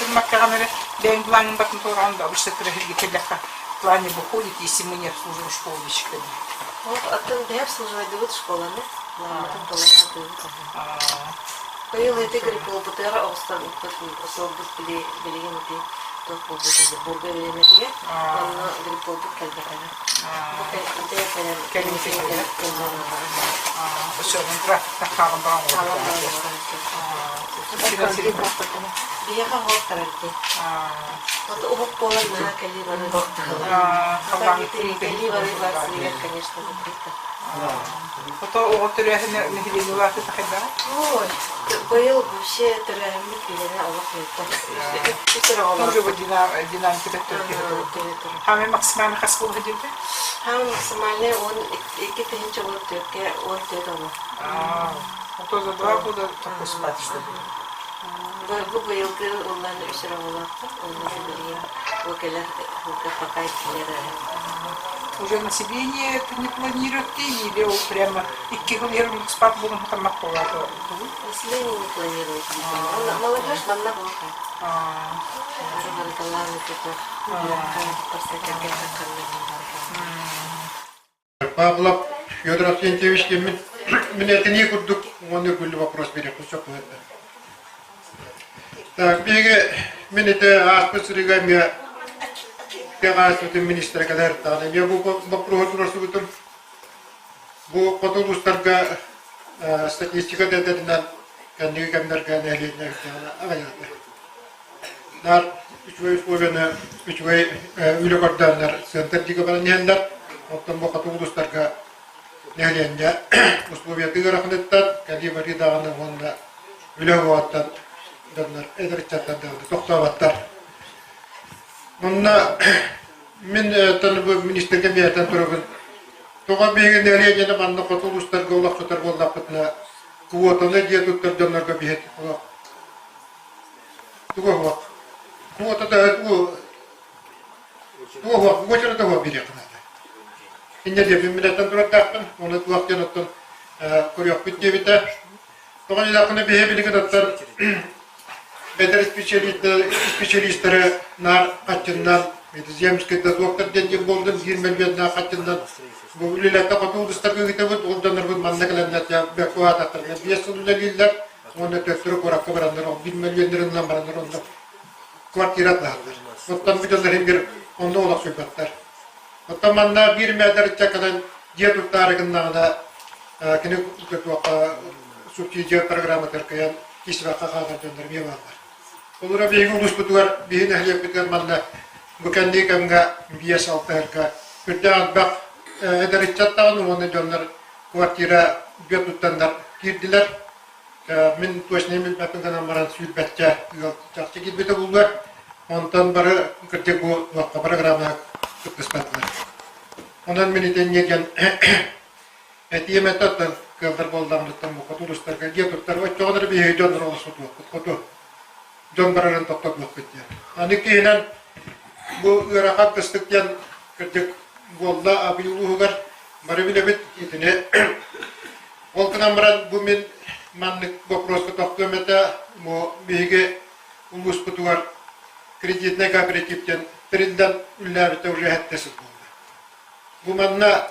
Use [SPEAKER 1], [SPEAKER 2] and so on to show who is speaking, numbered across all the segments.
[SPEAKER 1] маккаганары дэн планын батын турганда обычно трехи келлаха в плане выходит, если мы не обслуживаем школочки.
[SPEAKER 2] Вот оттуда я обслуживаю школы, Поела это гриппол, бутера остан, особо билеген это топ будет бургер или нет, он гриппол будет кальдакана.
[SPEAKER 1] Все, он трафик так халам бам.
[SPEAKER 2] Биеха хокаралти. Вот ухок пола на калибары. Калибары ласрия, конечно, закрыто.
[SPEAKER 1] Вот тюряхи не хилили латы тахида.
[SPEAKER 2] Ой, поел вообще тюряхи хилили аллах.
[SPEAKER 1] Тоже вот динамика территории. Хами максимально хаскул ходите?
[SPEAKER 2] Хами максимально он iki тысячи вот тюрке он тюрке.
[SPEAKER 1] То за 2 года такой спать что ли?
[SPEAKER 2] Bu yılki onların üstüne olacaktı. Onların bir o kadar paketleri.
[SPEAKER 1] Уже на себе не планируете или прямо иккигулером спать будем там макулато?
[SPEAKER 2] На себе не планируют. Молодежь нам на вока.
[SPEAKER 3] Павлов Федор Арсентьевич, мне это не курдук, он не был вопрос перепусок на это. Так, беги, мне это аспосрига мне тягасватым министра кадарта, я был вопрос рассудом, был потом устарга статистика дедена, канди камнарга не летняя, аванята. Нар üçvey условия, üçvey ülkelerden sentetik baranyanlar, otom bu katı uluslarga nehlenja, условия tıgıraqnettan, kanди bari dağını onda ülkevattan, danlar ederçattan dağını toqtavattar. Onda min tanıbı minister kemiyatan turgun, toğa begen nehlenjana manna katı uluslarga ulaqçatar bollaqıtna, kuvatana diye tuttar danlarga bihet ulaq. Tuğa vaq. Вот это вот это вот берет надо. И не делаем мы это трудно, он это вот тянут он курьев питьевита. То они так не бегали когда-то. Это специалисты на хатиннан, это земский доктор деньги болдым, зимой бедна хатиннан. Были лето потом достаточно это вот он данный маннакален я бекуата так я бесун лилля, он это трубку ракабрандар, бинмелендерин намбрандар он kvartirat lahdır. Ottan bir dönerim bir onda olak söhbetler. Ottan manna bir medar çakadan diye tutarıgından da kine kutuqa subsidiya programı terkayan kisra qaqa döndürmeye varlar. Olara bir ulus kutular bir nehliyek biter manna bu kendi kamga biyas altarka kütüğün bak eder çatağın onu döndür kvartira bir tutanlar girdiler. Min tuasnemin patungkan amaran sübetçe çakçı gitmedi buldular. Ondan beri kerja bu vakti programnya kespatlar. Ondan miniten yeken etiye metottan kadar boldam tutan bu katuluşlar geldi tutar ve çoğunları bir heyecan olsun kutu. John Baran toptak vakti. Ani kihinan bu irakat kestikyan kerja bolda abi ulugar bari bile bit itine. Volkan amaran bu min mannik вопрос который это мо биге улус кутуар кредитный кооперативтен триндан үлләбите уже хәттәсез булды. Бу манна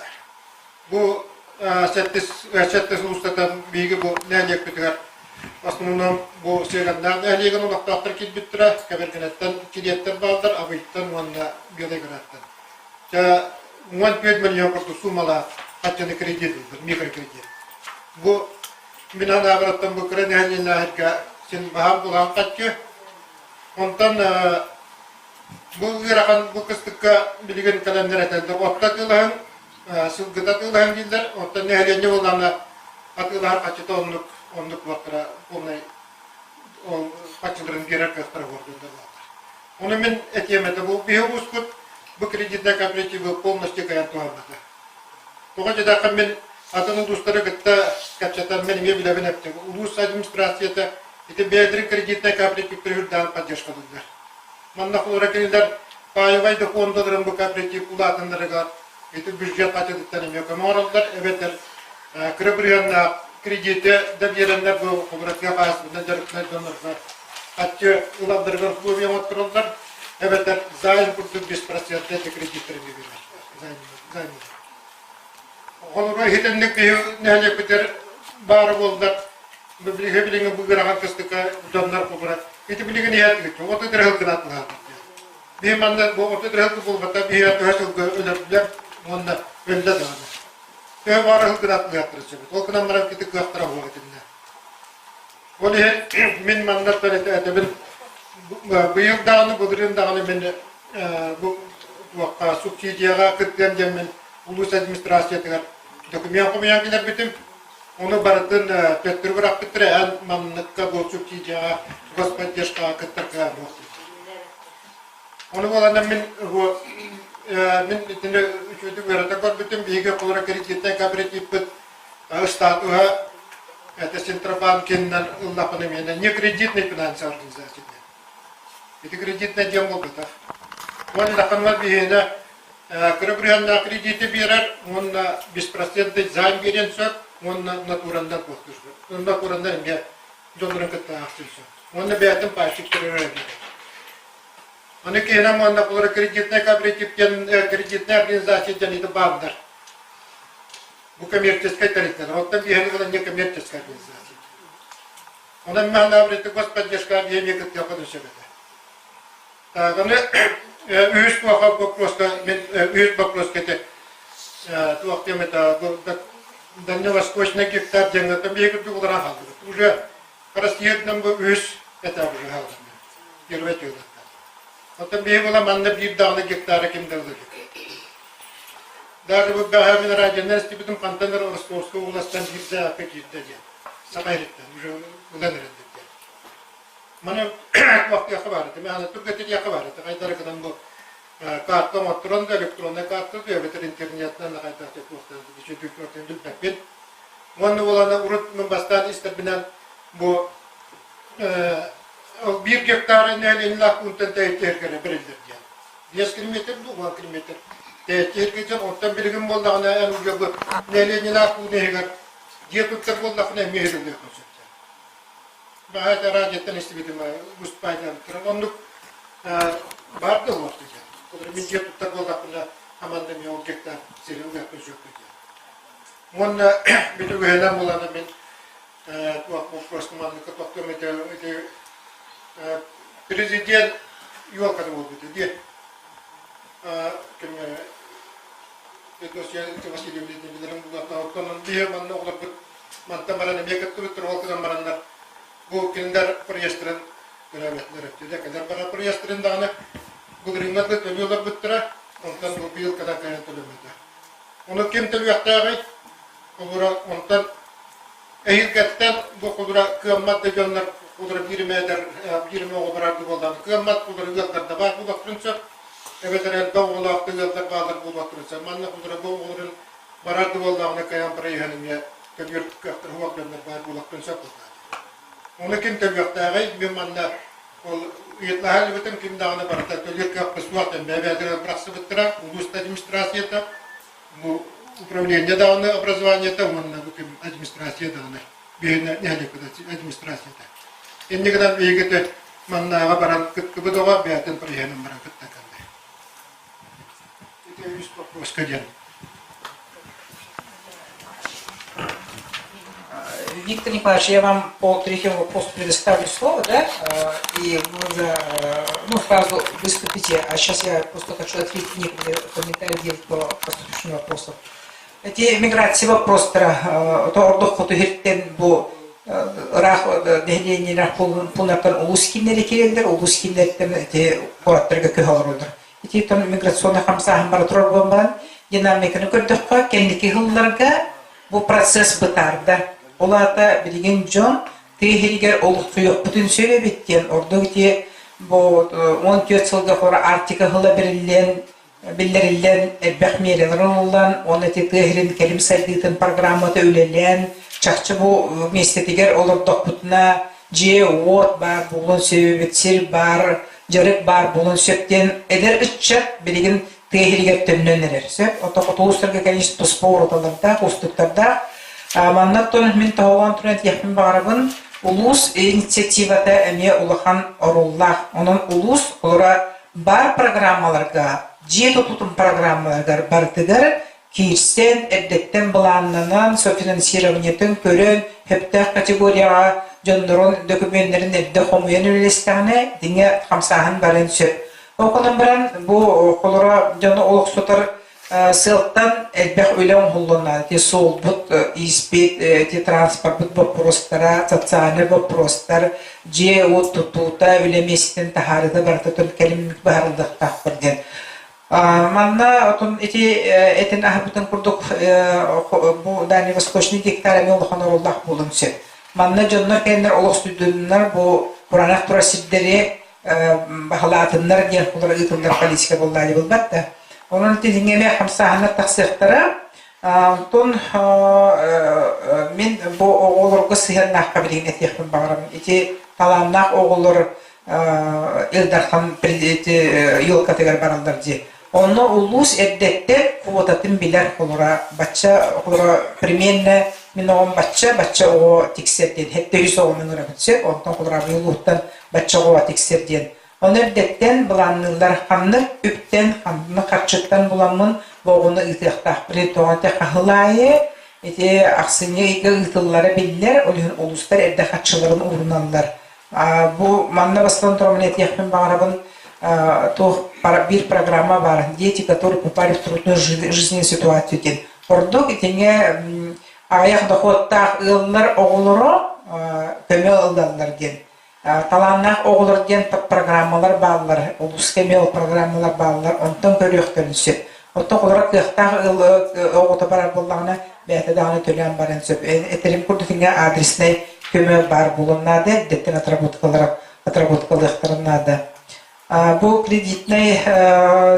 [SPEAKER 3] бу сәттәс улустатан биге бу нәлек битгәр в основном бу сәгәннән әлеген улактактыр кит биттера кабергенеттен кидеттен балдар абыйттан ванда гелеграттан. Та 15 миллион курту суммала хәттәне кредит микрокредит. Бу Mina nabrattan bu krenelin nahirka sin baham bulan kaçı. Ondan bu gerakan bu kıstıkka bilgin kalemler eteldi. Otta kılahan, sılgıda kılahan değiller. Ondan nehiriyence olanla atılar kaçıda onluk vakıra olmayı kaçıların gerer kastara vurduğunda vakır. Onu min etiyemedi. Bu bir uskut bu kreditne kooperativi polностью kayan tuğanmadı. Tuğanca da min Atının dostları gıtta kapçatan benim bile ben yaptım. Ulus administrasiyete ite belirli kreditne kooperatifleri hürdan поддержкалыlar. Mannak olarak iller payvayda fondaların bu kooperatif ulatınları var. Ite büdjet açıdıktan emiyor. Morallar evetler kırıbıryanla kredite de verenler bu kooperatif yapasında jarıklar dönürler. Atçı ulandırgan kulübüyen otururlar. Evet, zayin kurdu 5% kreditlerimi verir. Zayin. Onlara hidenlik neyle biter barı oldular. Bilingen bu gırahan kıstıka udanlar kubura. Iti bilingen niyet gitti. Otu dirhal kınatlığa. Bir manda bu otu dirhal kubulmata bir hayatı hasıl ölerdiler. Onda önde dağını. Ve var hıl kınatlığa yaptırıcı. O kınamlara gitti kıhtıra huğa gittiler. Onu min mandattan edebil bu yıl dağını, bu yıl dağını min bu vakka subsidiyaga kıtlayan cemin ulus administrasiyetigar dokumen komayan gider bitim. Onu baratın Petr bırak bitiren mamlıkka bu subsidiyaga gospodyashka kıtırka boğdu. Onu olandan min bu min itinde üçüdü verata kod bitim bihiga kolora kreditten kabritit bit statuha это Центробанкин лапанами, не кредитная финансовая организация. Это кредитная демократия. Он лапанма бигена, крабрианна кредиты берер, он беспроцентный займ берен сок, он натуральный похож. Он натуральный мне долларом как-то акцию. Он на бедном пачек перерывает. Он и кем он на полу кредитная кредитная организация тянет бабдар. Bu коммерческая тарифная, вот там бегали была некоммерческая организация. Он нам говорит, господдержка объявит, как я подумал это. Так, он уж вопрос, это то, что это дальневосточный гектар денег, там бегают в Ураган. Уже растет нам уж это уже галузно. Первое дело. Вот там бегала манна бьют гектара кем дали. Даже вот Бахамин радионерсти битум контейнер Ростовского областан гибза какие-то дел. Сабайритта, уже уданрендетте. Мана вакыт якыбарыты, мен аны түгөтү якыбарыты. Кайдары кадан бу карта моторунда электронный карта дөбөтөр интернеттен кайта текостан биши түкөтөн билбеппин. Муну болана урут мен бастан истебинен бу 1 гектар нелин лакунтен тейтеркере берилдирген. 5 километр, 2 километр. Tehlikeli ortam bilgim boldağına en ucu bu neyle nakul nehigar diye tutar boldağına mehirliyor konsepte. Bahaya rajetten istibidim Mustafa'dan onluk vardı ortaya. Kodra min diye tutar boldağına aman da mi objektar seri uyak konuşuyor. Monna bitu helam olana min bu prosmanlık toplamada prezident yol kadar oldu diye. Itu sih masih di dalam bulan tahun dia mana orang mantap mana dia keturunan terwakil mana bu kendar perhiasan kerabat jadi kendar para perhiasan dana bu keringat itu juga betul ontan mobil kadang-kadang itu betul. Untuk kim terlihat lagi, kalau ontan ehirkatan bu kudra kemat dejanar kudra 1 meter 1 meter berarti bolan kemat kudra juga terdapat bu prinsip. Evet, doğulakta yıllar bağlar bulmaktursa, manna kudura doğulun barardı bollağına kayan parayhanım ya, kabir kaktır huaklarına bağır bulaktursa bulmadı. Onu kim tabiakta ağay, bir manna üyetlahal bütün kim dağına barata, kabir kaktır suaktan bebeğe bıraksı bittiren, ulus administrasiyata, bu управление dağına, образованiyata, manna bu kim administrasiya dağına, bir nehli kadar administrasiyata. İndi kadar bir yigite manna ağa baran kıtkıbı doğa, beyaten parayhanım baran kıttakan.
[SPEAKER 1] Виктор Николаевич, я вам по третьему вопросу предоставлю слово, да, и вы уже, сразу выступите, а сейчас я просто хочу ответить некоторые комментарии по поступившим вопросам. Эти миграции вопросы, то ордох фотографен bu дегенерин пунактан улускиннери керендер, улускиннерден эти куаттарга көһөлөрдүр. Ититон миграционный хамсахан бар турган динамиканы көрдөккө кендики хылларга бу процесс бытарда. Оларда билген жон тегеригер олуктуюк бүтүн сөйлөбөттен ордогти бу 14 жылга кора артика хыла биллерилен бахмелерулан оны тегерин келим сардытын программада үлелен чакчы бу местетигер олордок бутуна же вот бар булун сөйбөтсир бар жарык бар булун сөптен эдер иччат билген тегеригер төннөнер сөп отокотулустарга конечно спороталарда устуктарда Маннаттон мен тоған түрет яқын бағарабын улус инициативата әме улахан оруллах. Onun улус олара бар программаларга, жет отутун программаларга бардыгар, кирсен, әддеттен бұланынан, софинансированиятын көрін, хептақ категорияға жондырын документтерин әдді қомуен үлестіғіне, деңе қамсағын барын сөп. Оқынан бірін, бұл қолыра жоны олық сотыр сылттан әлбәқ өлең ғылына, те сол бұд, испет, те транспорт бұд вопростара, социальный вопростар, же от тұтута өлемесітін тахарыды барды түн кәлімік бағарылдық тақпырден. Манна отун этин ахбутын курдук бу Дальний Восточный гектарами олухан орулдах болун сөп. Манна жоннор кәлінер олық студенттер бу Буранақ тура сиддері бағалатынлар ден кулар ытылдар политика болдали болбатта. Onun tezingeme hamsahana taksirtara, ton men bu oğullarga sihirnak kabiliğin etiyakın bağıramın. Eti talamnak oğullar Ildarhan prezidenti yol kategori barallar diye. Onu ulus eddette kuvotatın biler olara, batça olara primenne minimum batça o tikserden. Hette 100 oğulun ürabıtse, ondan olara yoluttan batça o tikserden. Onlar detten bulanırlar hamnır, üpten hamnı kaçıktan bulanmın boğunu ıtıyaqtaq bir toğanta kahılayı, eti aksine ıtılları bilirler, olun uluslar edde kaçıların uğrunanlar. Bu manna bastan тұрмын etiyaqtın bağırabın bir программа бар, дети, которые попали в трудную жизненную ситуацию. Ордук итенге аяқ доходтақ ыллар оғылыры көмел ылдалар ген. Таланнақ оғылыр ден программалар балылар, улускемел программалар балылар, онтан көріқтен сөп. Онтан олар қиқтақ оғыты барар болағына бәті дағыны төлен барын сөп. Әтерім күрдікінге адресіне көмел бар болынады, деттен отработкалықтарынады. Бұл кредитный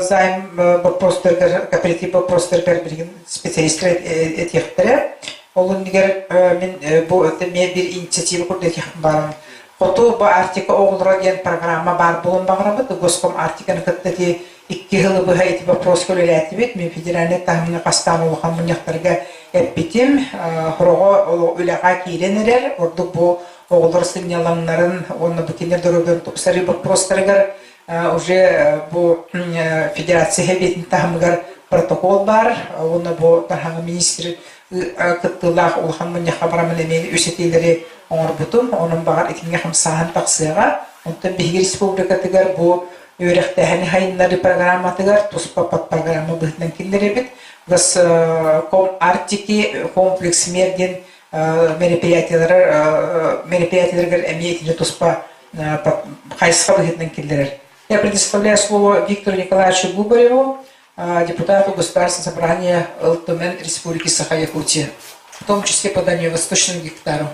[SPEAKER 1] займ кооператив вопростарға бірген специалистер етектірі. Олың егер мен бір инициатива күрдік барын. Оту bu Artika oğullara diyen programa var bulun bağırabıdı. Gospom Artika'nın kıttaki 2 yılı bu hayti vapros köleleti bit. Men federalne tahmini kastan oluğan bunyaklarga hep bitim. Horoğa öleğe kirenerer. Orada bu oğullar sinyalanların onu bütünler döröbön topsarı vaproslargar. Уже bu federasya hebetin tahminigar protokol var. Onu bu tarhanı ministri kıttılar oluğan bunyaklar baramın emeğini üsetileri Onlar butum, onun bağır ikinge hamsahan taksıyağa, ondan bir respublikatıgar bu öğrektehani hayınları programmatıgar, tospapat programı bıhtıdan kindere bit. Gaz Artiki kompleks mergen мероприятияларға эмиетінде тоспа қайсыға быхыттан kindere. Я предоставляю слово Виктору Николаевичу Губареву, депутату Государственного собрания Алтумен Республики Саха-Якутия, в том числе по Дальнему Восточному гектару.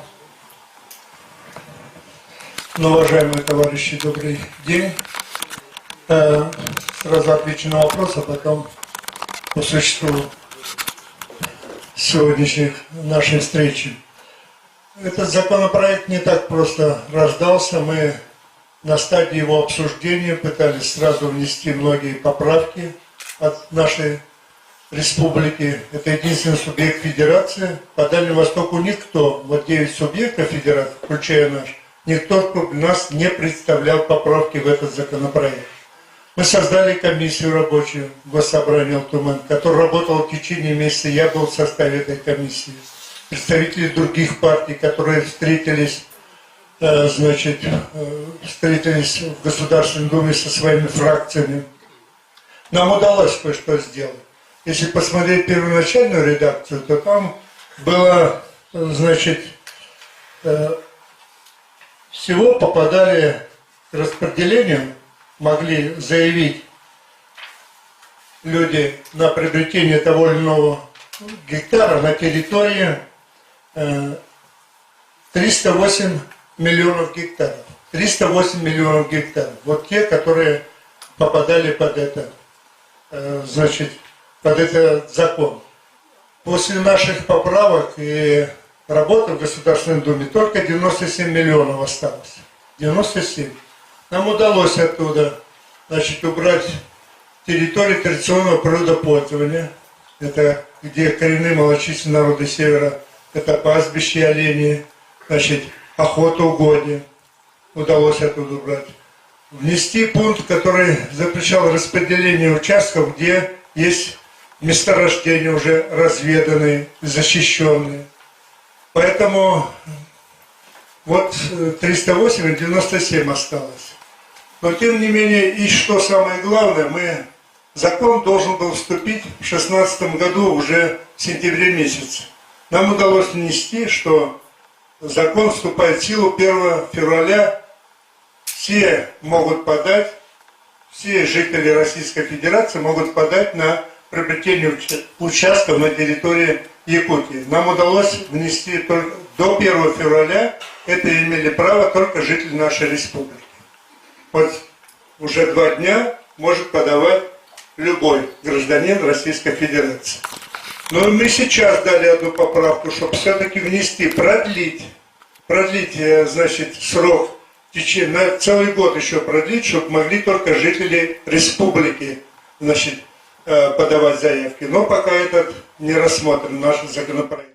[SPEAKER 3] Уважаемые товарищи, добрый день. Сразу отвечу на вопрос, а потом по существу сегодняшней нашей встречи. Этот законопроект не так просто рождался. Мы на стадии его обсуждения пытались сразу внести многие поправки от нашей республики. Это единственный субъект федерации. По Дальнему Востоку никто, вот 9 субъектов федерации, включая наш, никто нас не представлял поправки в этот законопроект. Мы создали комиссию рабочую в Госсобрании Алтумэн, которая работала в течение месяца. Я был в составе этой комиссии. Представители других партий, которые встретились в Государственной Думе со своими фракциями. Нам удалось кое-что сделать. Если посмотреть первоначальную редакцию, то там было, всего попадали к распределению, могли заявить люди на приобретение того или иного гектара на территории 308 миллионов гектаров. 308 миллионов гектаров. Вот те, которые попадали под этот закон. После наших поправок и работы в Государственной Думе только 97 миллионов осталось. 97. Нам удалось оттуда убрать территорию традиционного природопользования. Это где коренные малочисленные народы севера
[SPEAKER 4] это пастбище оленей, значит, охота угодья удалось оттуда убрать. Внести пункт, который запрещал распределение участков, где есть месторождения уже разведанные, защищенные. Поэтому вот 308 и 97 осталось. Но тем не менее, и что самое главное, закон должен был вступить в 2016 году уже в сентябре месяце. Нам удалось внести, что закон вступает в силу 1 февраля. Все могут подать, все жители Российской Федерации могут подать на приобретение участков на территории Якутии. Нам удалось внести только до 1 февраля, это имели право только жители нашей республики. Вот уже 2 дня может подавать любой гражданин Российской Федерации. Но мы сейчас дали одну поправку, чтобы все-таки внести, продлить, значит, срок, на целый год еще продлить, чтобы могли только жители республики, значит, подавать заявки. Но пока этот не рассмотрен, наш законопроект.